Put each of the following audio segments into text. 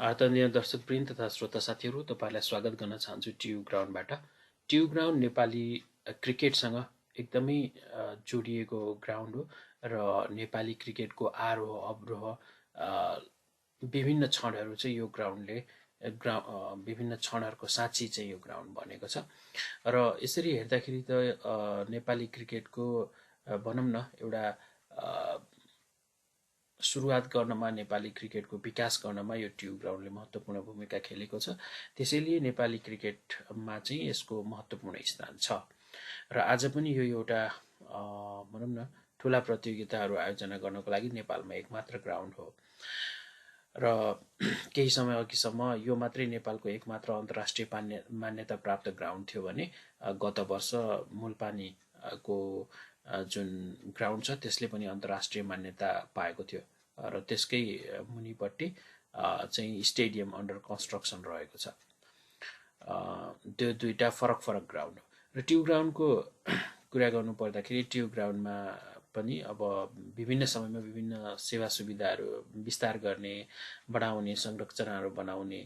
आदरणीय दर्शकवृन्द तथा श्रोता साथीहरू, तपाईलाई स्वागत गर्न चाहन्छु ट्यु ग्राउन्डबाट। ट्यु ग्राउन्ड नेपाली क्रिकेटसँग एकदमै जोडिएको ग्राउन्ड हो र नेपाली क्रिकेटको आरोह अवरोह विभिन्न क्षणहरू चाहिँ यो ग्राउन्डले विभिन्न क्षणहरूको साक्षी चाहिँ यो ग्राउन्ड बनेको छ। र यसरी हेर्दाखेरि त नेपाली क्रिकेटको भनौँ न एउटा सुरुवात गर्नमा, नेपाली क्रिकेटको विकास गर्नमा यो ट्यु ग्राउन्डले महत्त्वपूर्ण भूमिका खेलेको छ। त्यसैले नेपाली क्रिकेटमा चाहिँ यसको महत्त्वपूर्ण स्थान छ। र आज पनि यो एउटा भनौँ न ठुला प्रतियोगिताहरू आयोजना गर्नको लागि नेपालमा एकमात्र ग्राउन्ड हो। र केही समय अघिसम्म यो मात्रै नेपालको एकमात्र अन्तर्राष्ट्रिय मान्यता प्राप्त ग्राउन्ड थियो भने गत वर्ष मुल्पानीको जुन ग्राउन्ड छ त्यसले पनि अन्तर्राष्ट्रिय मान्यता पाएको थियो र त्यसकै मुनिपट्टि चाहिँ स्टेडियम अन्डर कन्स्ट्रक्सन रहेको छ। त्यो दुईटा फरक फरक ग्राउन्ड हो। र ट्यु ग्राउन्डको कुरा गर्नु पर्दाखेरि ट्यु ग्राउन्डमा पनि अब विभिन्न समयमा विभिन्न सेवा सुविधाहरू विस्तार गर्ने, बढाउने, संरचनाहरू बनाउने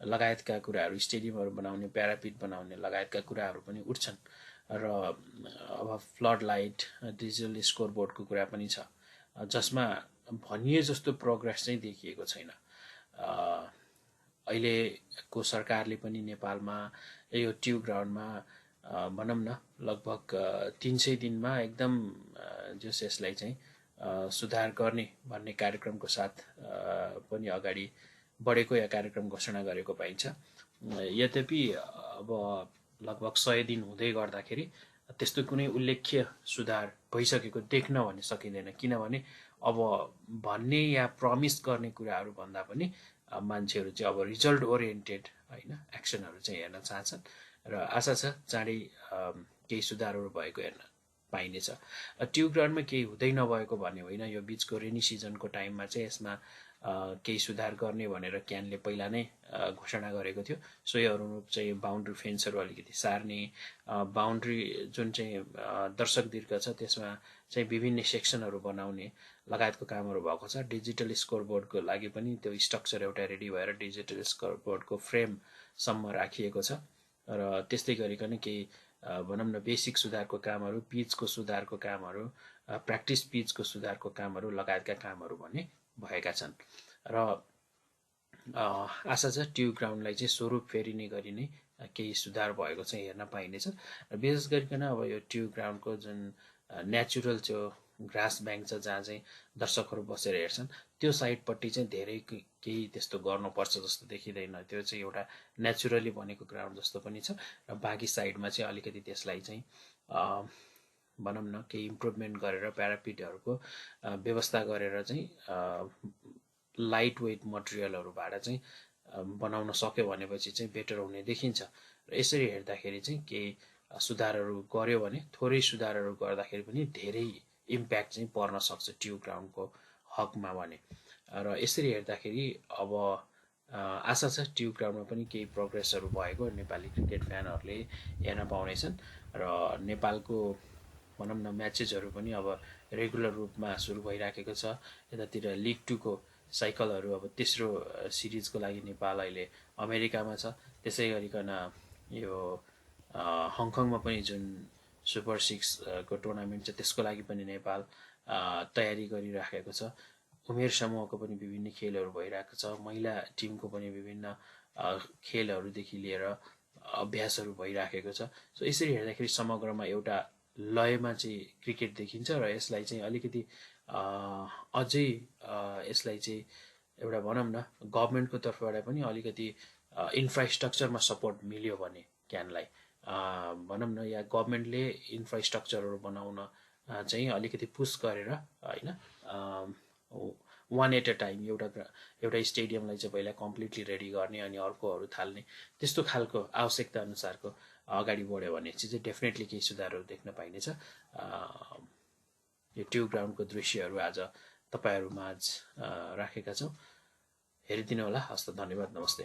लगायतका कुराहरू, स्टेडियमहरू बनाउने, प्यारापिट बनाउने लगायतका कुराहरू पनि उठ्छन्। र अब फ्लड लाइट, डिजिटल स्कोरबोर्डको कुरा पनि छ, जसमा भनिए जस्तो प्रोग्रेस चाहिँ देखिएको छैन। अहिलेको सरकारले पनि नेपालमा यो ट्यु ग्राउन्डमा भनौँ न लगभग 300 दिनमा एकदम जस यसलाई चाहिँ सुधार गर्ने भन्ने कार्यक्रमको साथ पनि अगाडि बढेको या कार्यक्रम घोषणा गरेको पाइन्छ। यद्यपि अब लगभग 100 दिन हुँदै गर्दाखेरि त्यस्तो कुनै उल्लेख्य सुधार भइसकेको देख्न भने सकिँदैन। किनभने अब भन्ने या प्रमिस गर्ने कुराहरू भन्दा पनि मान्छेहरू चाहिँ अब रिजल्ट ओरिएन्टेड होइन एक्सनहरू चाहिँ हेर्न चाहन्छन् र आशा छ चाँडै केही सुधारहरू भएको हेर्न पाइनेछ। ट्यु ग्राउन्डमा केही हुँदै नभएको भन्ने होइन। यो बिचको रेनी सिजनको टाइममा चाहिँ यसमा केही सुधार गर्ने भनेर क्यानले पहिला नै घोषणा गरेको थियो। सोही अनुरूप चाहिँ बााउन्ड्री फेन्सहरू अलिकति सार्ने, बााउन्ड्री जुन चाहिँ दर्शक दीर्घ छ त्यसमा चाहिँ विभिन्न सेक्सनहरू बनाउने लगायतको कामहरू भएको छ। डिजिटल स्कोरबोर्डको लागि पनि त्यो स्ट्रक्चर एउटा रेडी भएर डिजिटल स्कोरबोर्डको फ्रेमसम्म राखिएको छ। र त्यस्तै गरिकन केही भनौँ न बेसिक सुधारको कामहरू, पिचको सुधारको कामहरू, प्र्याक्टिस पिचको सुधारको कामहरू लगायतका कामहरू भने भएका छन्। र आशा छ ट्यु ग्राउन्डलाई चाहिँ स्वरूप फेरिने गरी नै केही सुधार भएको चाहिँ हेर्न पाइनेछ। र विशेष गरिकन अब यो ट्यु ग्राउन्डको जुन नेचुरल त्यो ग्रास ब्याङ्क छ जहाँ चाहिँ दर्शकहरू बसेर हेर्छन् त्यो साइडपट्टि चाहिँ धेरै केही त्यस्तो गर्नुपर्छ जस्तो देखिँदैन। त्यो चाहिँ एउटा नेचुरली बनेको ग्राउन्ड जस्तो पनि छ। र बाँकी साइडमा चाहिँ अलिकति त्यसलाई चाहिँ भनौँ न केही इम्प्रुभमेन्ट गरेर प्यारापिटहरूको व्यवस्था गरेर चाहिँ लाइट वेट मटेरियलहरूबाट चाहिँ बनाउन सक्यो भनेपछि चाहिँ बेटर हुने देखिन्छ। र यसरी हेर्दाखेरि चाहिँ केही सुधारहरू गर्यो भने, थोरै सुधारहरू गर्दाखेरि पनि धेरै इम्प्याक्ट चाहिँ पर्न सक्छ ट्यु ग्राउन्डको हकमा भने। र यसरी हेर्दाखेरि अब आशा छ ट्यु ग्राउन्डमा पनि केही प्रोग्रेसहरू भएको नेपाली क्रिकेट फ्यानहरूले हेर्न पाउनेछन्। र नेपालको भनौँ न म्याचेसहरू पनि अब रेगुलर रूपमा सुरु भइराखेको छ। यतातिर लिग 2 को साइकलहरू अब तेस्रो सिरिजको लागि नेपाल अहिले अमेरिकामा छ। त्यसै गरिकन यो हङकङमा पनि जुन सुपर 6 को टुर्नामेन्ट छ त्यसको लागि पनि नेपाल तयारी गरिराखेको छ। उमेर समूहको पनि विभिन्न खेलहरू भइरहेको छ। महिला टिमको पनि विभिन्न खेलहरूदेखि लिएर अभ्यासहरू भइराखेको छ। सो यसरी हेर्दाखेरि समग्रमा एउटा लयमा चाहिँ क्रिकेट देखिन्छ र यसलाई चाहिँ अलिकति अझै यसलाई चाहिँ एउटा भनौँ न गभर्मेन्टको तर्फबाट पनि अलिकति इन्फ्रास्ट्रक्चरमा सपोर्ट मिल्यो भने क्यानलाई भनौँ न या गभर्मेन्टले इन्फ्रास्ट्रक्चरहरू बनाउन चाहिँ अलिकति पुस गरेर होइन वान एट अ टाइम एउटा स्टेडियमलाई चाहिँ पहिला कम्प्लिटली रेडी गर्ने अनि अर्कोहरू थाल्ने त्यस्तो खालको आवश्यकता अनुसारको अगाडि बढ्यो भने चाहिँ डेफिनेटली केही सुधारहरू देख्न पाइनेछ। यो ट्यु ग्राउन्डको दृश्यहरू आज तपाईँहरूमाझ राखेका छौँ। हेरिदिनु होला। हस्त, धन्यवाद, नमस्ते।